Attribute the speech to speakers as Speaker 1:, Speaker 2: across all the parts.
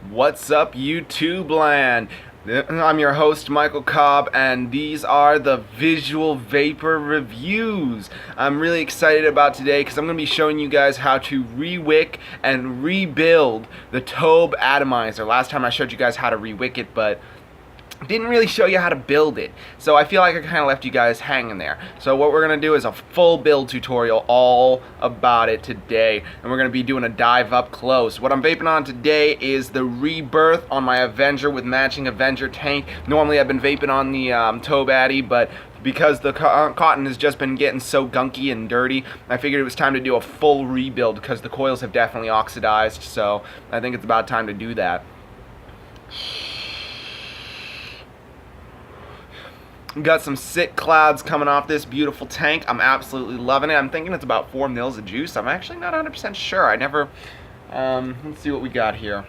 Speaker 1: What's up, YouTube land? I'm your host, Michael Cobb, and these are the Visual Vapor reviews. I'm really excited about today because I'm going to be showing you guys how to rewick and rebuild the Tobe atomizer. Last time I showed you guys how to rewick it, but didn't really show you how to build it, so I feel like I kind of left you guys hanging there. So what we're gonna do is a full build tutorial all about it today, and we're gonna be doing a dive up close. What I'm vaping on today is the Rebirth on my Avenger with matching Avenger tank. Normally I've been vaping on the Tobe Atty, but because the cotton has just been getting so gunky and dirty, I figured it was time to do a full rebuild because the coils have definitely oxidized, so I think it's about time to do that. Got some sick clouds coming off this beautiful tank. I'm absolutely loving it. I'm thinking it's about 4 mils of juice. I'm actually not 100% sure. I never, let's see what we got here.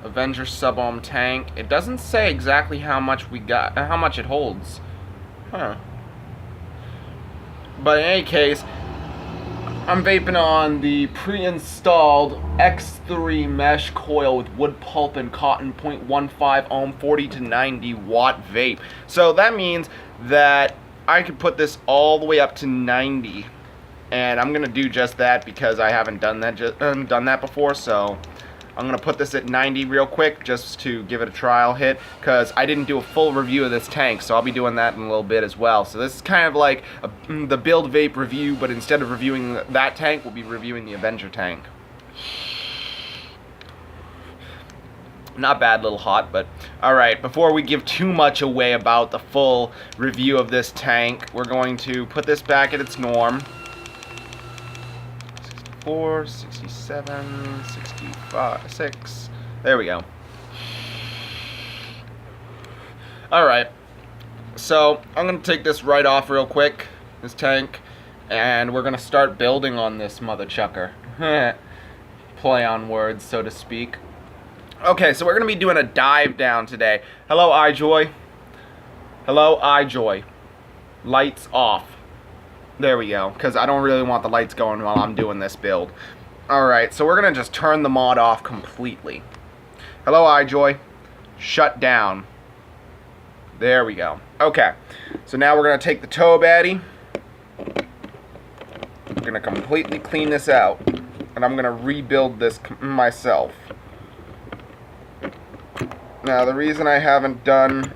Speaker 1: Avenger sub-ohm tank. It doesn't say exactly how much we got, how much it holds. But in any case, I'm vaping on the pre-installed X3 mesh coil with wood pulp and cotton 0.15 ohm 40 to 90 watt vape. So that means that I could put this all the way up to 90, and I'm gonna do just that because I haven't done that before. So I'm gonna put this at 90 real quick just to give it a trial hit, because I didn't do a full review of this tank, so I'll be doing that in a little bit as well. So this is kind of like the build vape review, but instead of reviewing that tank, we'll be reviewing the Avenger tank. Not bad, little hot, but alright, before we give too much away about the full review of this tank, we're going to put this back at its norm. 64, 67, 65, 6. There we go. Alright, so I'm going to take this right off real quick, this tank, and we're going to start building on this mother chucker. Play on words, so to speak. Okay, so we're going to be doing a dive down today. Hello, iJoy. Hello, iJoy. Lights off. There we go, because I don't really want the lights going while I'm doing this build. Alright, so we're going to just turn the mod off completely. Hello, iJoy. Shut down. There we go. Okay, so now we're going to take the Tobe Atty. I'm going to completely clean this out, and I'm going to rebuild this myself. Now, the reason I haven't done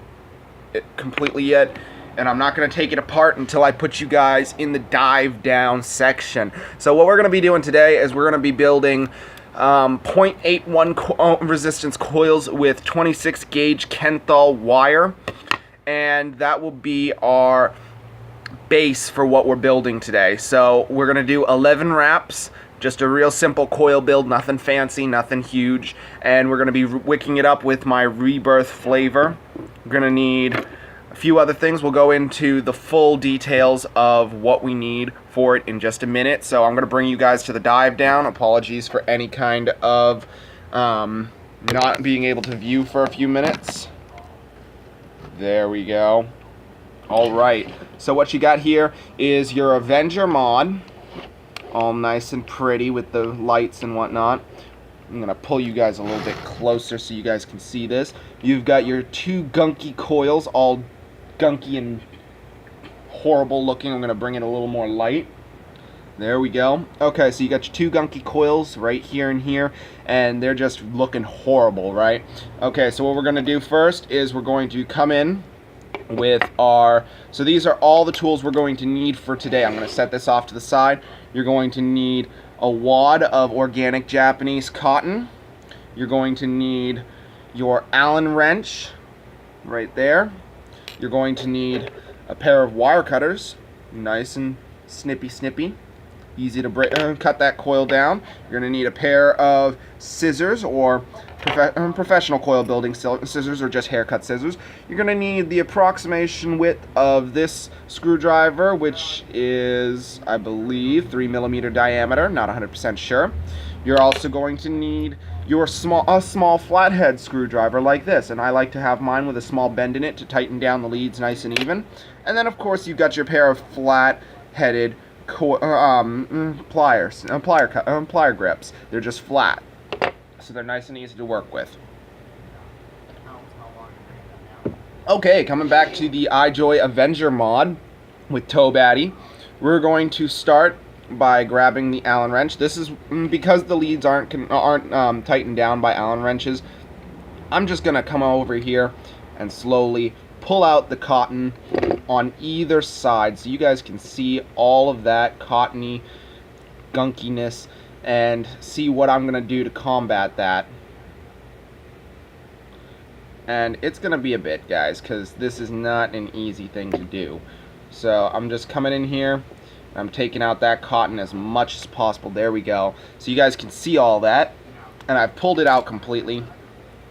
Speaker 1: it completely yet, and I'm not going to take it apart until I put you guys in the dive down section. So what we're going to be doing today is we're going to be building 0.81 resistance coils with 26 gauge Kenthal wire, and that will be our base for what we're building today. So we're going to do 11 wraps, just a real simple coil build, nothing fancy, nothing huge, and we're going to be wicking it up with my Rebirth flavor. We're going to need a few other things. We'll go into the full details of what we need for it in just a minute. So I'm going to bring you guys to the dive down. Apologies for any kind of not being able to view for a few minutes. There we go. Alright, so what you got here is your Avenger mod, all nice and pretty with the lights and whatnot. I'm going to pull you guys a little bit closer so you guys can see this. You've got your two gunky coils, all gunky and horrible looking. I'm going to bring in a little more light. There we go. Okay, so you got your two gunky coils right here and here, and they're just looking horrible, right? Okay, so what we're going to do first is we're going to come in with our, so these are all the tools we're going to need for today. I'm going to set this off to the side. You're going to need a wad of organic Japanese cotton. You're going to need your Allen wrench right there. You're going to need a pair of wire cutters, nice and snippy, easy to cut that coil down. You're going to need a pair of scissors, or professional coil building scissors, or just haircut scissors. You're going to need the approximation width of this screwdriver, which is, I believe, 3mm diameter, not 100% sure. You're also going to need your small flathead screwdriver like this, and I like to have mine with a small bend in it to tighten down the leads nice and even. And then of course you've got your pair of flat-headed plier grips. They're just flat. so they're nice and easy to work with. Okay, coming back to the iJoy Avenger mod with Atty. We're going to start by grabbing the Allen wrench. This is because the leads aren't tightened down by Allen wrenches. I'm just gonna come over here and slowly pull out the cotton on either side so you guys can see all of that cottony gunkiness and see what I'm gonna do to combat that. And it's gonna be a bit, guys, because this is not an easy thing to do. So I'm just coming in here, I'm taking out that cotton as much as possible. There we go. So you guys can see all that, and I've pulled it out completely.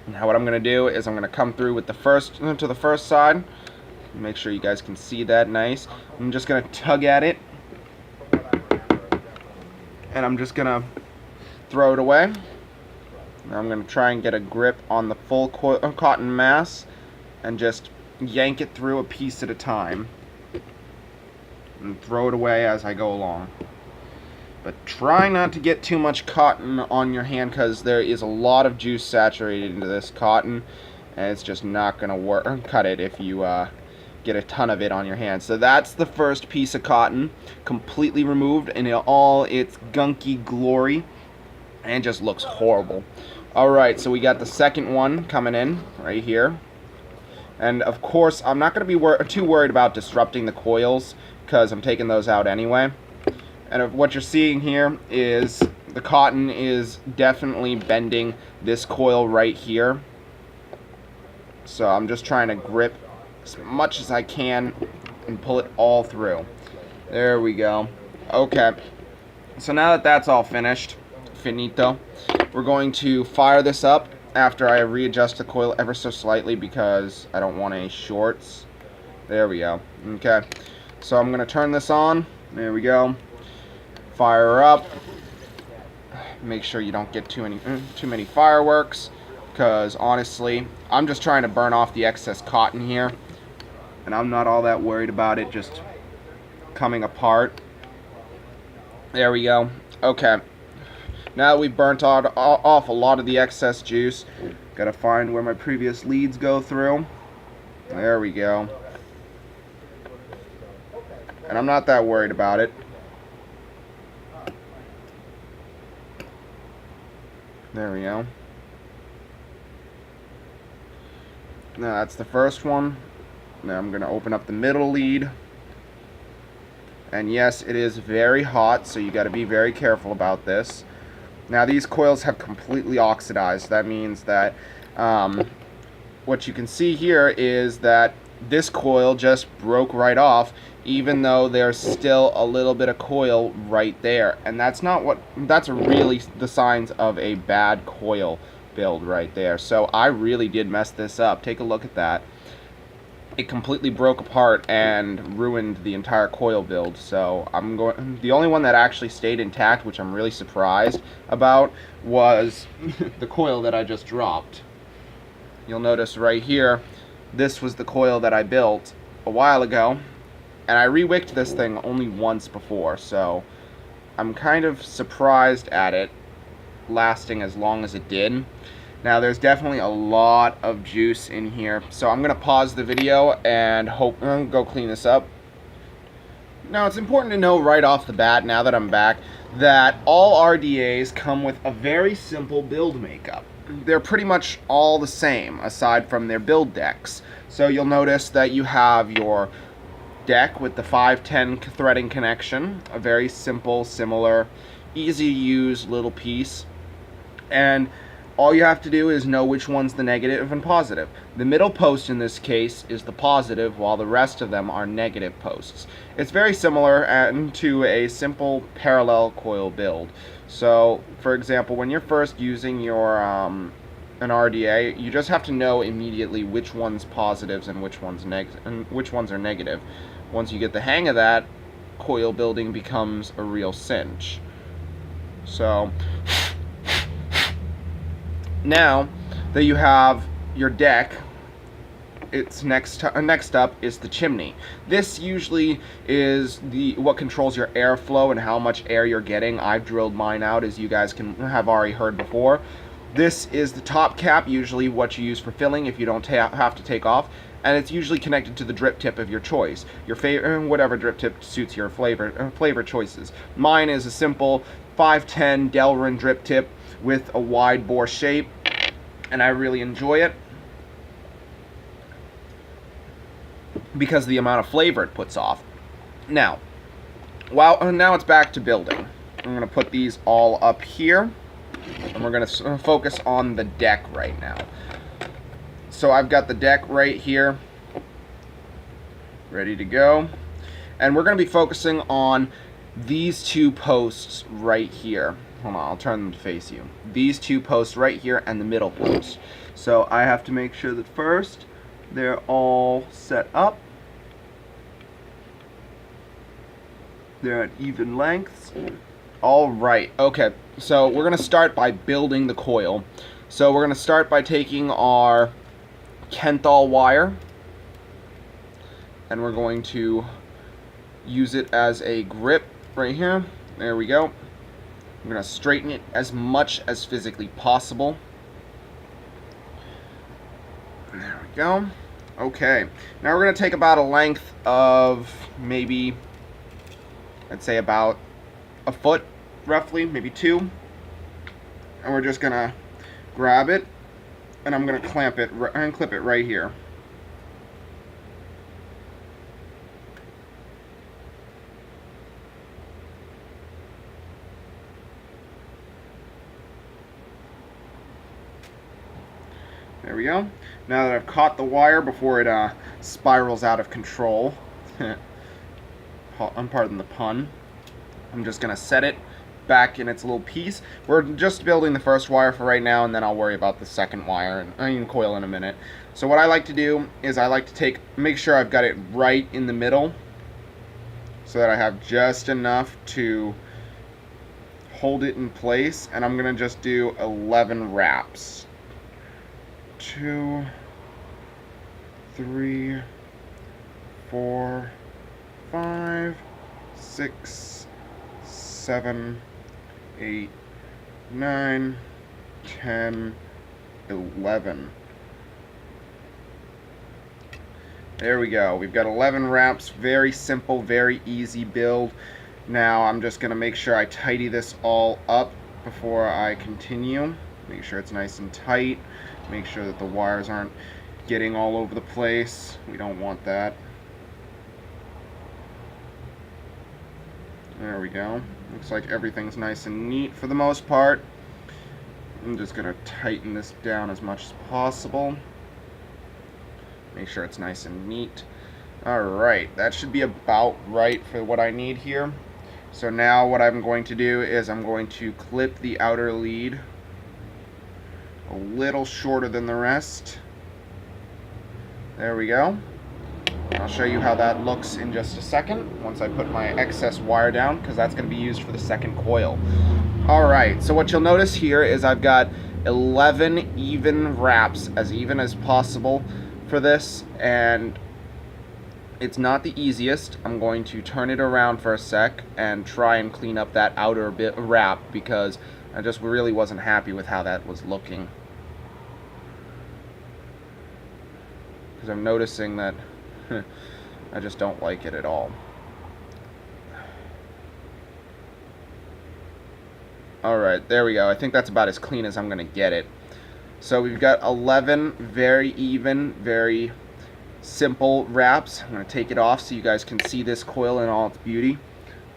Speaker 1: Now what I'm gonna do is I'm gonna come through with the first side. Make sure you guys can see that nice. I'm just gonna tug at it, and I'm just gonna throw it away. Now I'm gonna try and get a grip on the full cotton mass and just yank it through a piece at a time and throw it away as I go along. But try not to get too much cotton on your hand, because there is a lot of juice saturated into this cotton, and it's just not going to cut it if you get a ton of it on your hand. So that's the first piece of cotton, completely removed in all its gunky glory, and just looks horrible. Alright, so we got the second one coming in right here. And of course, I'm not going to be too worried about disrupting the coils, because I'm taking those out anyway. And what you're seeing here is the cotton is definitely bending this coil right here. So I'm just trying to grip as much as I can and pull it all through. There we go. Okay. So now that that's all finished, finito, we're going to fire this up after I readjust the coil ever so slightly because I don't want any shorts. There we go. Okay. So I'm going to turn this on. There we go. Fire her up. Make sure you don't get too many fireworks, because honestly, I'm just trying to burn off the excess cotton here, and I'm not all that worried about it just coming apart. There we go. Okay. Now that we've burnt off a lot of the excess juice, gotta find where my previous leads go through. There we go. And I'm not that worried about it. There we go. Now that's the first one. Now I'm going to open up the middle lead. And yes, it is very hot, so you got to be very careful about this. Now these coils have completely oxidized. That means that what you can see here is that this coil just broke right off, even though there's still a little bit of coil right there. And that's really the signs of a bad coil build right there. So I really did mess this up. Take a look at that. It completely broke apart and ruined the entire coil build. So the only one that actually stayed intact, which I'm really surprised about, was the coil that I just dropped. You'll notice right here, this was the coil that I built a while ago, and I rewicked this thing only once before, so I'm kind of surprised at it lasting as long as it did. Now there's definitely a lot of juice in here, so I'm gonna pause the video and go clean this up. Now it's important to know right off the bat, now that I'm back, that all RDAs come with a very simple build makeup. They're pretty much all the same, aside from their build decks. So you'll notice that you have your deck with the 510 threading connection, a very simple, similar, easy to use little piece. And all you have to do is know which one's the negative and positive. The middle post in this case is the positive, while the rest of them are negative posts. It's very similar to a simple parallel coil build. So, for example, when you're first using your an RDA, you just have to know immediately which one's positives and which one's are negative. Once you get the hang of that, coil building becomes a real cinch. So now that you have your deck, it's next up is the chimney. This usually is what controls your airflow and how much air you're getting. I've drilled mine out, as you guys have already heard before. This is the top cap, usually what you use for filling if you don't have to take off, and it's usually connected to the drip tip of your choice. Your favorite, whatever drip tip suits your flavor choices. Mine is a simple 510 Delrin drip tip with a wide bore shape, and I really enjoy it because of the amount of flavor it puts off. Now it's back to building. I'm going to put these all up here, and we're going to focus on the deck right now. So I've got the deck right here, ready to go. And we're going to be focusing on these two posts right here. Hold on, I'll turn them to face you. These two posts right here and the middle post. So I have to make sure that first they're all set up. They're at even lengths. All right, okay. So we're going to start by building the coil. So we're going to start by taking our Kenthal wire, and we're going to use it as a grip right here. There we go. I'm going to straighten it as much as physically possible. There we go. Okay, now we're going to take about a length of maybe, I'd say about a foot, roughly, maybe 2. And we're just going to grab it, and I'm going to clamp it and clip it right here. There we go. Now that I've caught the wire before it spirals out of control, pardon the pun, I'm just going to set it back in its little piece. We're just building the first wire for right now, and then I'll worry about the second wire and coil in a minute. So what I like to do is I like to make sure I've got it right in the middle so that I have just enough to hold it in place, and I'm going to just do 11 wraps. 2, 3, 4, 5, 6, 7, 8, 9, 10, 11. There we go. We've got 11 wraps. Very simple, very easy build. Now I'm just going to make sure I tidy this all up before I continue. Make sure it's nice and tight. Make sure that the wires aren't getting all over the place. We don't want that. There we go. Looks like everything's nice and neat for the most part. I'm just going to tighten this down as much as possible. Make sure it's nice and neat. Alright, that should be about right for what I need here. So now what I'm going to do is I'm going to clip the outer lead a little shorter than the rest. There we go. I'll show you how that looks in just a second once I put my excess wire down, because that's going to be used for the second coil. Alright, so what you'll notice here is I've got 11 even wraps, as even as possible for this, and it's not the easiest. I'm going to turn it around for a sec and try and clean up that outer wrap, because I just really wasn't happy with how that was looking. Because I'm noticing that I just don't like it at all. Alright, there we go. I think that's about as clean as I'm going to get it. So we've got 11 very even, very simple wraps. I'm going to take it off so you guys can see this coil in all its beauty.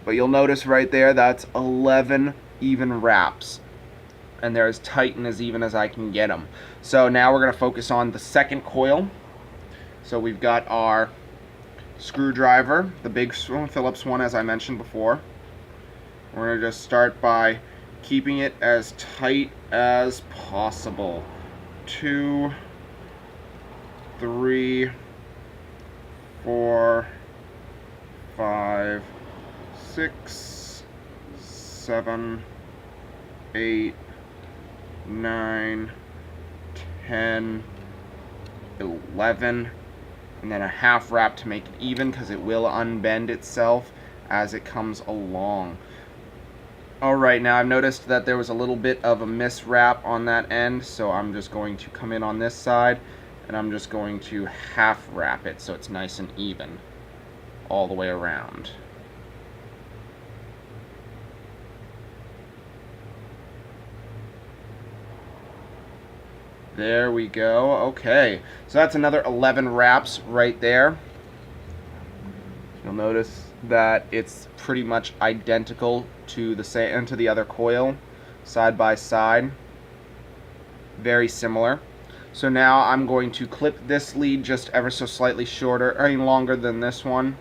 Speaker 1: But you'll notice right there, that's 11 even wraps. And they're as tight and as even as I can get them. So now we're going to focus on the second coil. So we've got our screwdriver, the big Phillips one as I mentioned before. We're going to just start by keeping it as tight as possible. 2, 3, 4, 5, 6, 7, 8, 9, 10, 11, and then a half wrap to make it even, because it will unbend itself as it comes along. Alright, now I've noticed that there was a little bit of a miswrap on that end, so I'm just going to come in on this side, and I'm just going to half wrap it so it's nice and even all the way around. There we go. Okay, so that's another 11 wraps right there. You'll notice that it's pretty much identical to the other coil, side by side. Very similar. So now I'm going to clip this lead just ever so slightly shorter, or longer than this one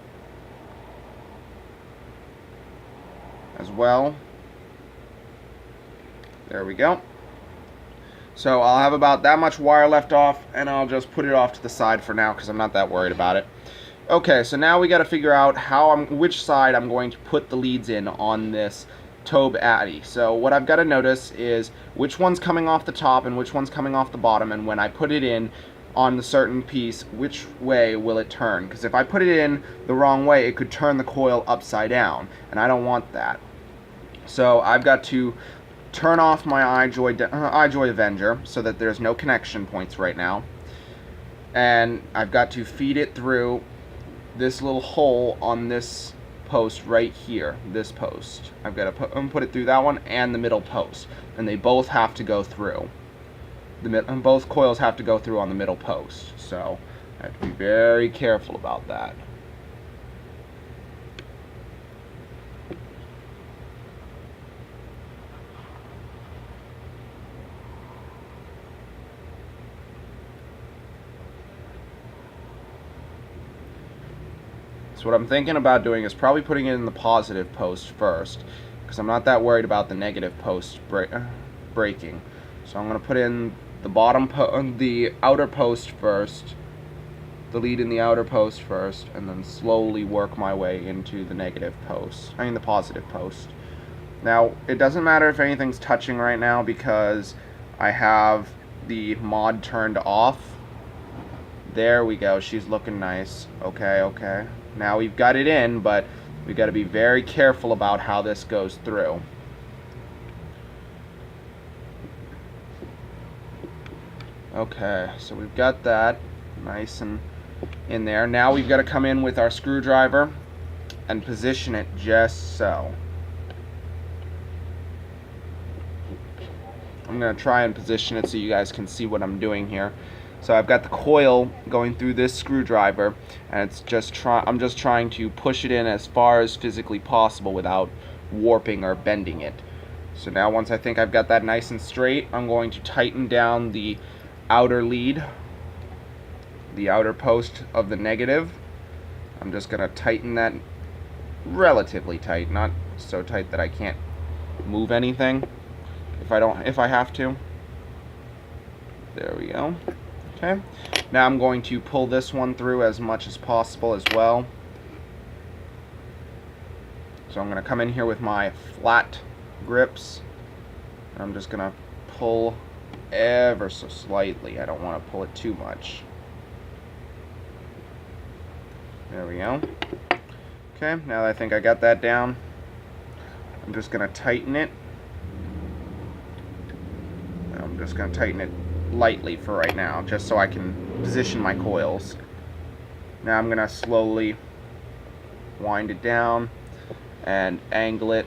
Speaker 1: as well. There we go. So I'll have about that much wire left off, and I'll just put it off to the side for now because I'm not that worried about it. Okay, so now we got to figure out which side I'm going to put the leads in on this Tobe Atty. So what I've got to notice is which one's coming off the top and which one's coming off the bottom, and when I put it in on the certain piece, which way will it turn? Because if I put it in the wrong way, it could turn the coil upside down, and I don't want that. So I've got to turn off my iJoy Avenger so that there's no connection points right now, and I've got to feed it through this little hole on this post right here, this post. I've got to put it through that one and the middle post, and they both have to go through. Both coils have to go through on the middle post, so I have to be very careful about that. So what I'm thinking about doing is probably putting it in the positive post first, because I'm not that worried about the negative post breaking. So I'm going to put in the outer post first, the lead in the outer post first, and then slowly work my way into the negative post. The positive post. Now, it doesn't matter if anything's touching right now because I have the mod turned off. There we go. She's looking nice. Okay. Now we've got it in, but we've got to be very careful about how this goes through. Okay, so we've got that nice and in there. Now we've got to come in with our screwdriver and position it just so. I'm going to try and position it so you guys can see what I'm doing here. So I've got the coil going through this screwdriver, and I'm just trying to push it in as far as physically possible without warping or bending it. So now once I think I've got that nice and straight, I'm going to tighten down the outer lead, the outer post of the negative. I'm just going to tighten that relatively tight, not so tight that I can't move anything if I have to. There we go. Okay, now I'm going to pull this one through as much as possible as well. So I'm going to come in here with my flat grips. I'm just going to pull ever so slightly. I don't want to pull it too much. There we go. Okay, now that I think I got that down, I'm just going to tighten it. I'm just going to tighten it lightly for right now, just so I can position my coils. Now I'm going to slowly wind it down and angle it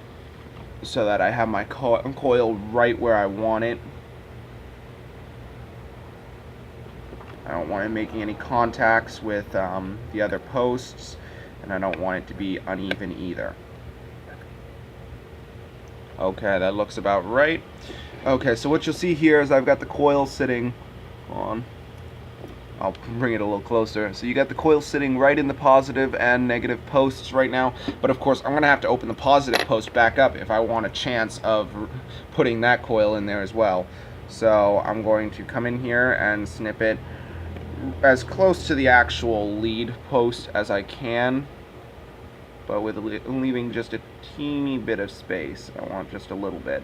Speaker 1: so that I have my coil right where I want it. I don't want it making any contacts with the other posts, and I don't want it to be uneven either. Okay, that looks about right. Okay, so what you'll see here is I've got the coil sitting on. I'll bring it a little closer. So you got the coil sitting right in the positive and negative posts right now, but of course I'm going to have to open the positive post back up if I want a chance of putting that coil in there as well. So I'm going to come in here and snip it as close to the actual lead post as I can, but with leaving just a teeny bit of space. I want just a little bit.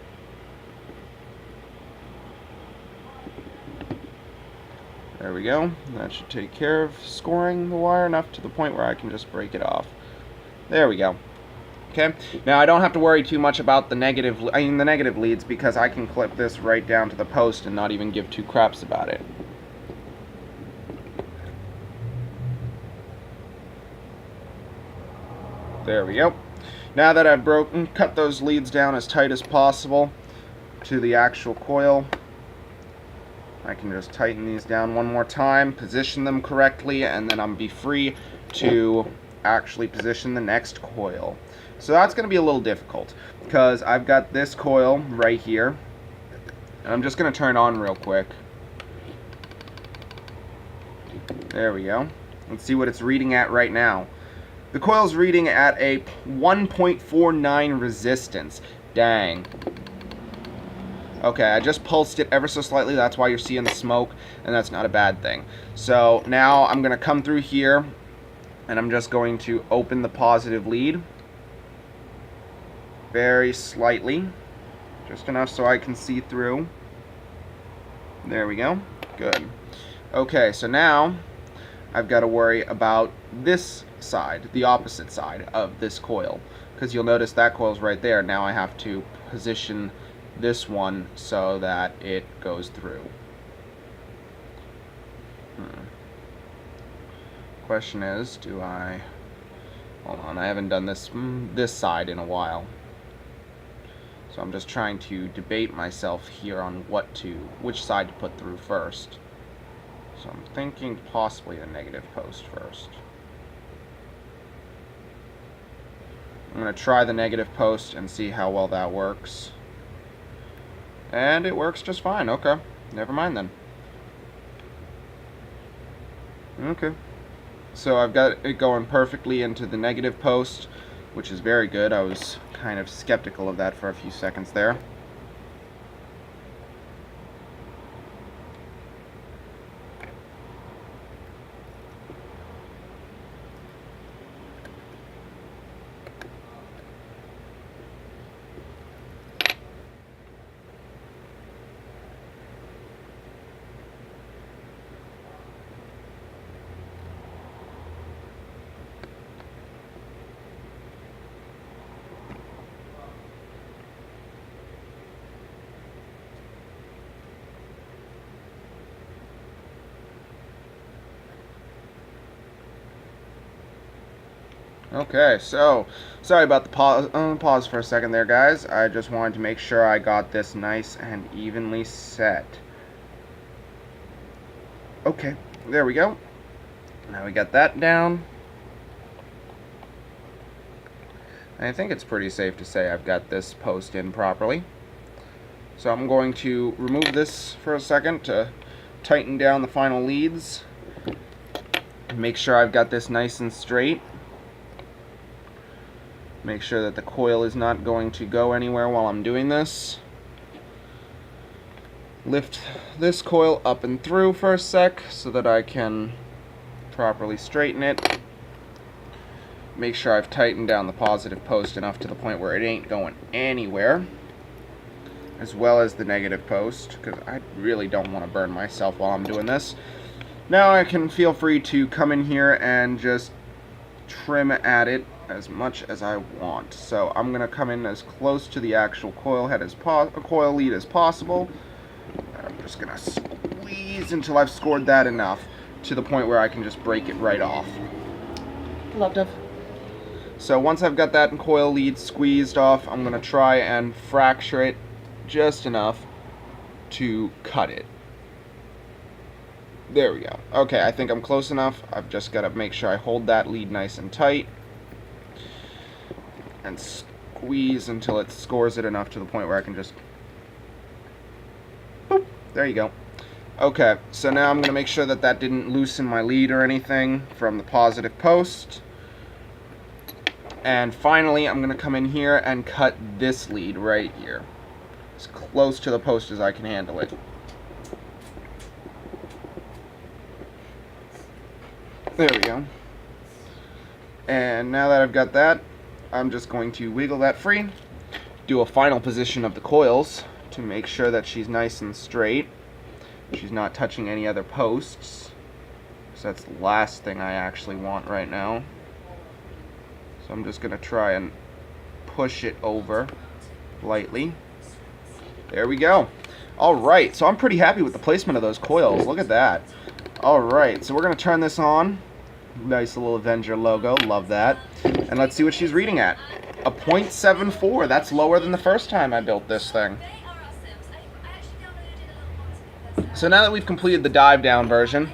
Speaker 1: There we go. That should take care of scoring the wire enough to the point where I can just break it off. There we go. Okay, now I don't have to worry too much about the negative leads, because I can clip this right down to the post and not even give two craps about it. There we go. Now that I've cut those leads down as tight as possible to the actual coil, I can just tighten these down one more time, position them correctly, and then I'll be free to actually position the next coil. So that's going to be a little difficult, because I've got this coil right here, and I'm just going to turn it on real quick. There we go. Let's see what it's reading at right now. The coil's reading at a 1.49 resistance. Dang. Okay, I just pulsed it ever so slightly, that's why you're seeing the smoke, and that's not a bad thing. So now I'm going to come through here, and I'm just going to open the positive lead very slightly, just enough so I can see through. There we go. Good. Okay, so now I've got to worry about this side, the opposite side of this coil, because you'll notice that coil's right there. Now I have to position this one so that it goes through. Question is, do I... Hold on, I haven't done this side in a while. So I'm just trying to debate myself here on which side to put through first. So I'm thinking possibly the negative post first. I'm going to try the negative post and see how well that works. And it works just fine. Okay, never mind then. Okay. So I've got it going perfectly into the negative post, which is very good. I was kind of skeptical of that for a few seconds there. Okay, so sorry about the pause for a second there, guys. I just wanted to make sure I got this nice and evenly set. Okay, there we go. Now we got that down. I think it's pretty safe to say I've got this post in properly. So I'm going to remove this for a second to tighten down the final leads. Make sure I've got this nice and straight. Make sure that the coil is not going to go anywhere while I'm doing this. Lift this coil up and through for a sec so that I can properly straighten it. Make sure I've tightened down the positive post enough to the point where it ain't going anywhere, as well as the negative post, because I really don't want to burn myself while I'm doing this. Now I can feel free to come in here and just trim at it as much as I want. So I'm going to come in as close to the actual coil head coil lead as possible. I'm just going to squeeze until I've scored that enough to the point where I can just break it right off. So once I've got that coil lead squeezed off, I'm going to try and fracture it just enough to cut it. There we go. Okay, I think I'm close enough. I've just got to make sure I hold that lead nice and tight and squeeze until it scores it enough to the point where I can just boop. There you go. Okay, so now I'm going to make sure that that didn't loosen my lead or anything from the positive post. And finally, I'm going to come in here and cut this lead right here, as close to the post as I can handle it. There we go. And now that I've got that, I'm just going to wiggle that free, do a final position of the coils to make sure that she's nice and straight. She's not touching any other posts, so that's the last thing I actually want right now. So I'm just going to try and push it over lightly. There we go. Alright, so I'm pretty happy with the placement of those coils. Look at that. Alright, so we're going to turn this on. Nice little Avenger logo. Love that. And let's see what she's reading at. A 0.74. That's lower than the first time I built this thing. So now that we've completed the dive down version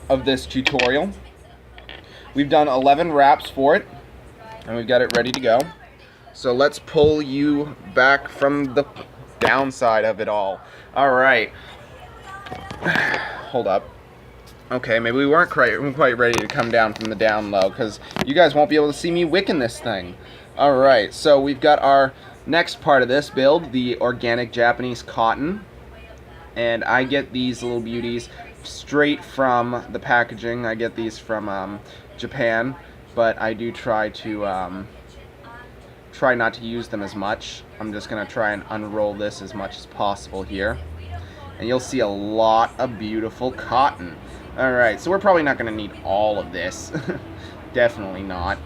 Speaker 1: of this tutorial, we've done 11 wraps for it, and we've got it ready to go. So let's pull you back from the downside of it all. Alright. Hold up. Okay, maybe we weren't quite ready to come down from the down low, because you guys won't be able to see me wicking this thing. Alright, so we've got our next part of this build, the organic Japanese cotton. And I get these little beauties straight from the packaging. I get these from Japan, but I do try not to use them as much. I'm just going to try and unroll this as much as possible here. And you'll see a lot of beautiful cotton. Alright, so we're probably not going to need all of this. Definitely not.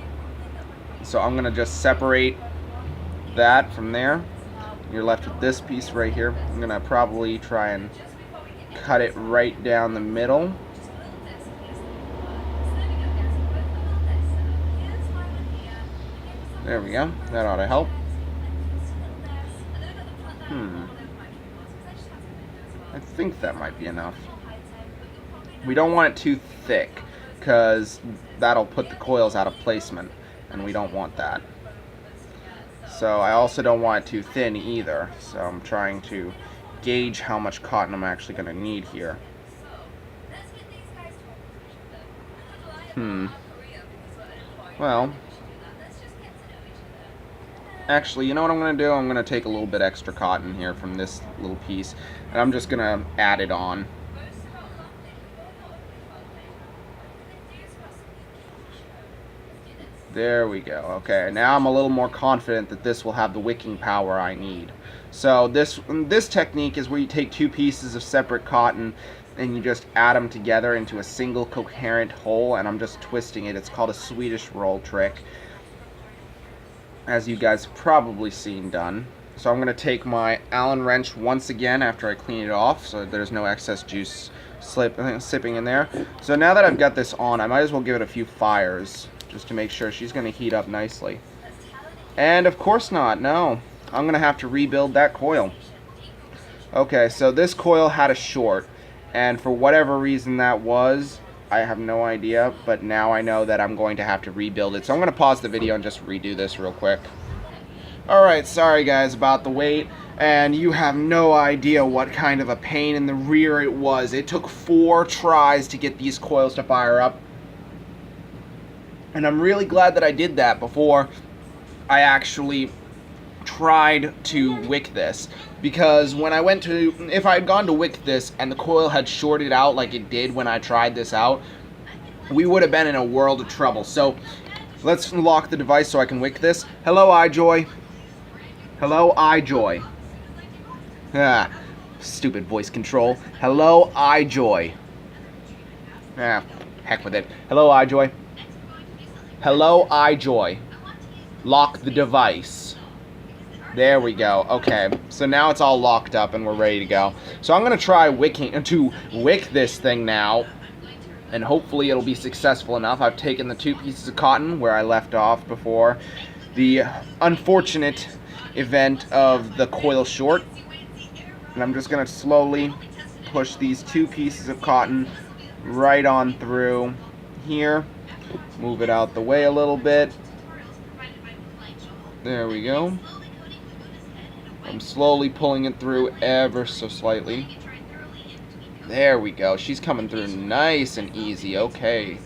Speaker 1: So I'm going to just separate that from there. You're left with this piece right here. I'm going to probably try and cut it right down the middle. There we go. That ought to help. I think that might be enough. We don't want it too thick, because that'll put the coils out of placement, and we don't want that. So I also don't want it too thin either, so I'm trying to gauge how much cotton I'm actually going to need here. Well, actually, you know what I'm going to do? I'm going to take a little bit extra cotton here from this little piece, and I'm just going to add it on. There we go. Okay, now I'm a little more confident that this will have the wicking power I need. So this technique is where you take two pieces of separate cotton and you just add them together into a single coherent whole, and I'm just twisting it. It's called a Swedish roll trick, as you guys have probably seen done. So I'm going to take my Allen wrench once again after I clean it off so there's no excess juice sipping in there. So now that I've got this on, I might as well give it a few fires, just to make sure she's going to heat up nicely. And of course not, no. I'm going to have to rebuild that coil. Okay, so this coil had a short, and for whatever reason that was, I have no idea, but now I know that I'm going to have to rebuild it. So I'm going to pause the video and just redo this real quick. Alright, sorry guys about the wait, and you have no idea what kind of a pain in the rear it was. It took 4 tries to get these coils to fire up. And I'm really glad that I did that before I actually tried to wick this. Because when I went to, if I had gone to wick this and the coil had shorted out like it did when I tried this out, we would have been in a world of trouble. So let's lock the device so I can wick this. Hello, iJoy. Hello, iJoy. Ah, stupid voice control. Hello, iJoy. Ah, heck with it. Hello, iJoy. Hello, iJoy. Lock the device. There we go. Okay, so now it's all locked up and we're ready to go. So I'm going to try to wick this thing now, and hopefully it'll be successful enough. I've taken the 2 pieces of cotton where I left off before the unfortunate event of the coil short, and I'm just going to slowly push these 2 pieces of cotton right on through here. Move it out the way a little bit. There we go. I'm slowly pulling it through ever so slightly. There we go. She's coming through nice and easy. Okay.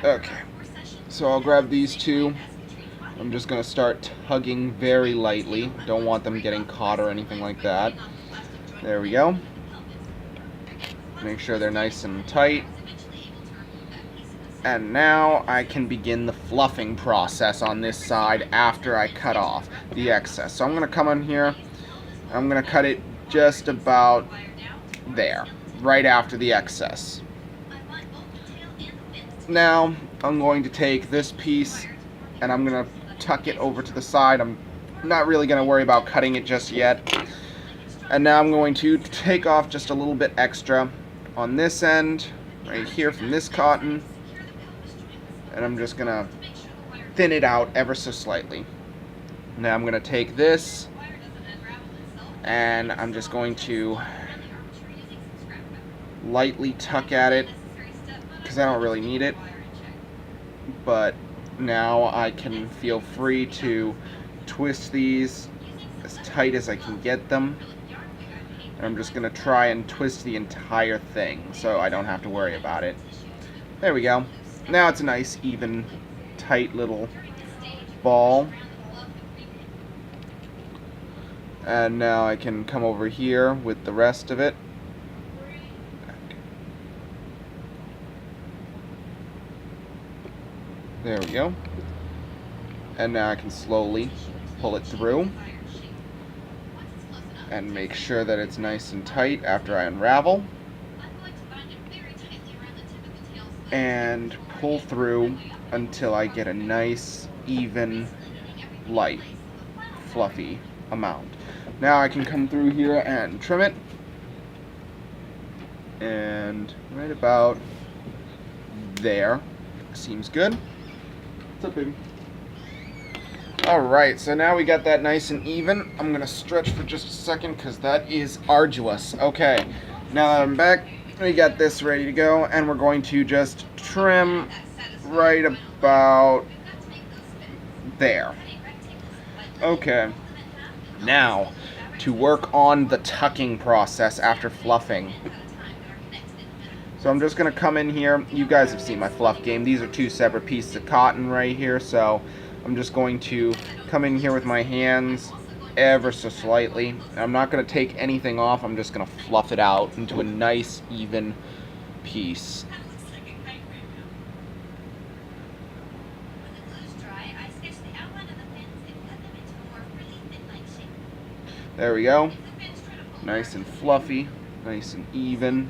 Speaker 1: Okay. So I'll grab these 2. I'm just going to start tugging very lightly. Don't want them getting caught or anything like that. There we go. Make sure they're nice and tight. And now I can begin the fluffing process on this side after I cut off the excess. So I'm going to come in here. I'm going to cut it just about there, right after the excess. now I'm going to take this piece and I'm going to tuck it over to the side. I'm not really going to worry about cutting it just yet. And now I'm going to take off just a little bit extra on this end, right here from this cotton. And I'm just going to thin it out ever so slightly. Now I'm going to take this and I'm just going to lightly tuck at it because I don't really need it. But now I can feel free to twist these as tight as I can get them. And I'm just going to try and twist the entire thing so I don't have to worry about it. There we go. Now it's a nice, even, tight little ball. And now I can come over here with the rest of it. There we go. And now I can slowly pull it through and make sure that it's nice and tight after I unravel. And pull through until I get a nice, even, light, fluffy amount. Now I can come through here and trim it. And right about there. Seems good. What's up, baby? Alright, so now we got that nice and even. I'm going to stretch for just a second because that is arduous. Okay, now that I'm back, we got this ready to go, and we're going to just trim right about there. Okay, now to work on the tucking process after fluffing. So I'm just going to come in here. You guys have seen my fluff game. These are two separate pieces of cotton right here, so I'm just going to come in here with my hands ever so slightly. I'm not going to take anything off. I'm just going to fluff it out into a nice, even piece. There we go. Nice and fluffy, nice and even.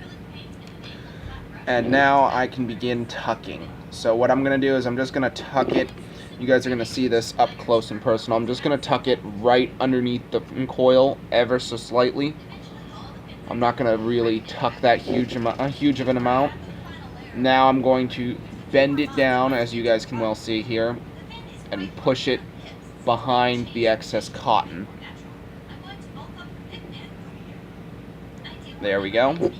Speaker 1: And now I can begin tucking. So what I'm going to do is I'm just going to tuck it. You guys are going to see this up close and personal. I'm just going to tuck it right underneath the coil ever so slightly. I'm not going to really tuck that huge of an amount. Now I'm going to bend it down, as you guys can well see here, and push it behind the excess cotton. There we go.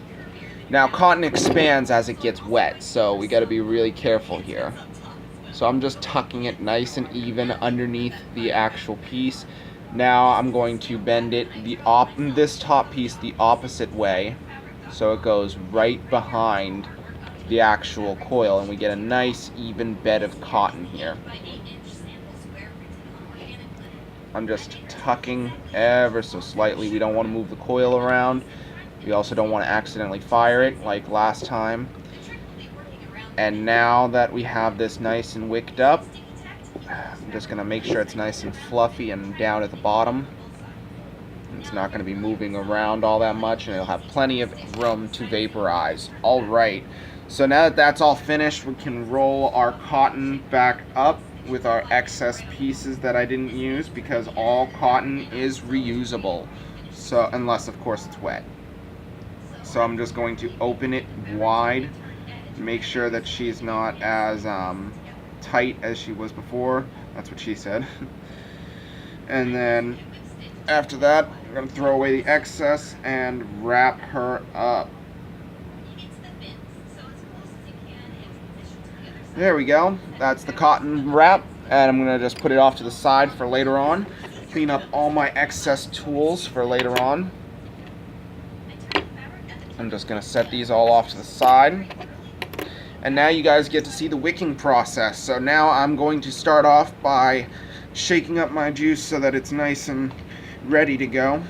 Speaker 1: Now cotton expands as it gets wet, so we got to be really careful here. So I'm just tucking it nice and even underneath the actual piece. Now I'm going to bend it this top piece the opposite way, so it goes right behind the actual coil, and we get a nice even bed of cotton here. I'm just tucking ever so slightly. We don't want to move the coil around. We also don't want to accidentally fire it like last time. And now that we have this nice and wicked up, I'm just going to make sure it's nice and fluffy and down at the bottom. It's not going to be moving around all that much, and it'll have plenty of room to vaporize. Alright, so now that that's all finished, we can roll our cotton back up with our excess pieces that I didn't use, because all cotton is reusable. So, unless of course it's wet. So I'm just going to open it wide, make sure that she's not as tight as she was before. That's what she said. And then after that, I'm going to throw away the excess and wrap her up. There we go. That's the cotton wrap, and I'm going to just put it off to the side for later on. Clean up all my excess tools for later on. I'm just going to set these all off to the side. And now you guys get to see the wicking process. So now I'm going to start off by shaking up my juice so that it's nice and ready to go.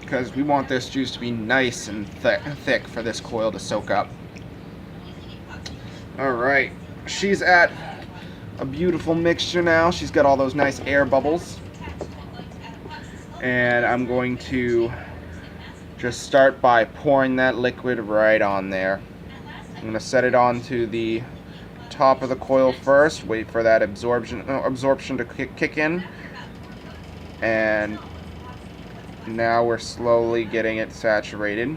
Speaker 1: Because we want this juice to be nice and thick for this coil to soak up. Alright, she's at a beautiful mixture now. She's got all those nice air bubbles. And I'm going to just start by pouring that liquid right on there. I'm going to set it onto the top of the coil first, wait for that absorption to kick in, and now we're slowly getting it saturated,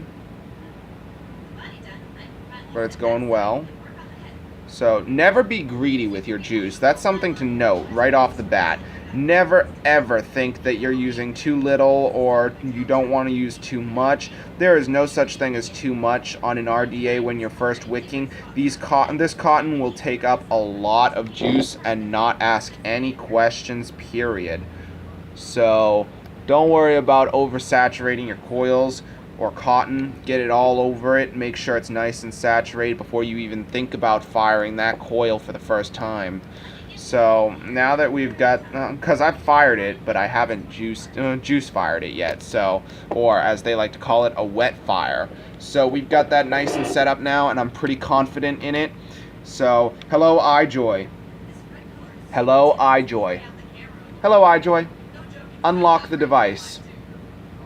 Speaker 1: but it's going well. So never be greedy with your juice. That's something to note right off the bat. Never ever think that you're using too little or you don't want to use too much. There is no such thing as too much on an RDA when you're first wicking. This cotton will take up a lot of juice and not ask any questions, period. So don't worry about oversaturating your coils or cotton. Get it all over it. Make sure it's nice and saturated before you even think about firing that coil for the first time. So now that we've got, because I've fired it, but I haven't juice fired it yet, so, or as they like to call it, a wet fire. So we've got that nice and set up now, and I'm pretty confident in it. So, hello iJoy. Hello iJoy. Hello iJoy. Unlock the device.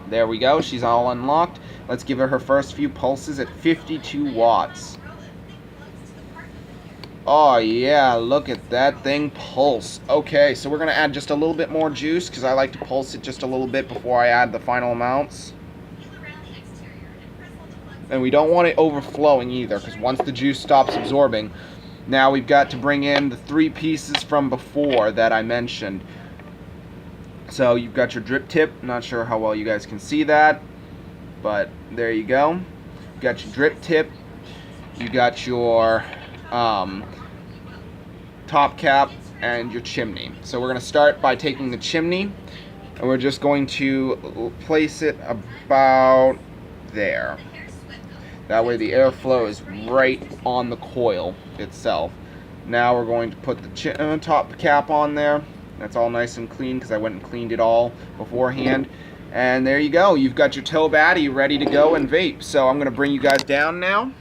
Speaker 1: There we go, she's all unlocked. Let's give her first few pulses at 52 watts. Oh yeah, look at that thing pulse. Okay, so we're going to add just a little bit more juice because I like to pulse it just a little bit before I add the final amounts. And we don't want it overflowing either, because once the juice stops absorbing, now we've got to bring in the 3 pieces from before that I mentioned. So you've got your drip tip. Not sure how well you guys can see that, but there you go. You got your drip tip. You got your top cap and your chimney. So we're going to start by taking the chimney, and we're just going to place it about there. That way the airflow is right on the coil itself. Now we're going to put the top cap on there. That's all nice and clean because I went and cleaned it all beforehand. And there you go. You've got your Tobe Atty ready to go and vape. So I'm going to bring you guys down now,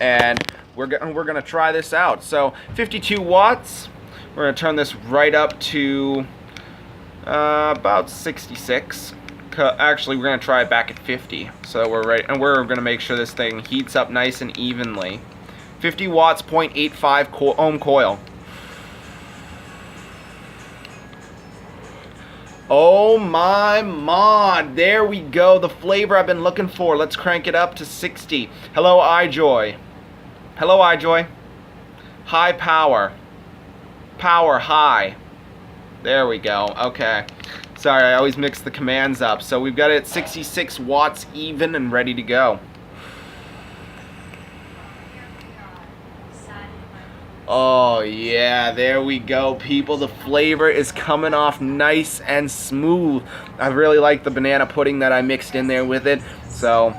Speaker 1: and we're going to try this out. So 52 watts. We're going to turn this right up to about 66. Actually, we're going to try it back at 50. So we're ready, and we're going to make sure this thing heats up nice and evenly. 50 watts, 0.85 ohm coil. Oh my mod, there we go, the flavor I've been looking for. Let's crank it up to 60. Hello iJoy. Hello iJoy. High power. Power high. There we go, okay. Sorry, I always mix the commands up. So we've got it at 66 watts even and ready to go. Oh yeah, there we go, people. The flavor is coming off nice and smooth. I really like the banana pudding that I mixed in there with it. So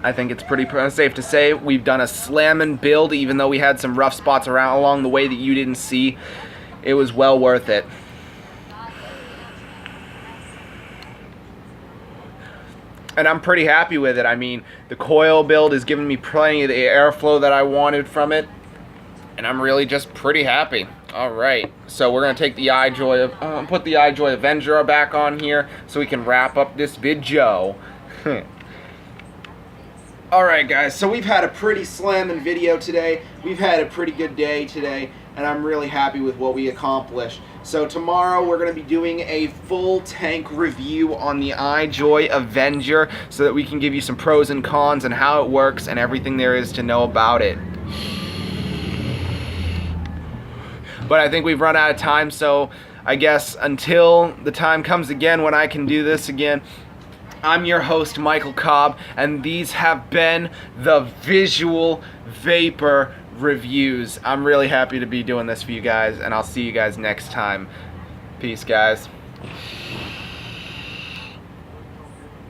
Speaker 1: I think it's pretty safe to say we've done a slammin' build, even though we had some rough spots along the way that you didn't see. It was well worth it. And I'm pretty happy with it. I mean, the coil build is giving me plenty of the airflow that I wanted from it. And I'm really just pretty happy. Alright, so we're going to take the iJoy, put the iJoy Avenger back on here so we can wrap up this video. Alright guys, so we've had a pretty slamming video today. We've had a pretty good day today, and I'm really happy with what we accomplished. So tomorrow we're going to be doing a full tank review on the iJoy Avenger so that we can give you some pros and cons and how it works and everything there is to know about it. But I think we've run out of time, so I guess until the time comes again when I can do this again, I'm your host, Michael Cobb, and these have been the Visual Vapor Reviews. I'm really happy to be doing this for you guys, and I'll see you guys next time. Peace, guys.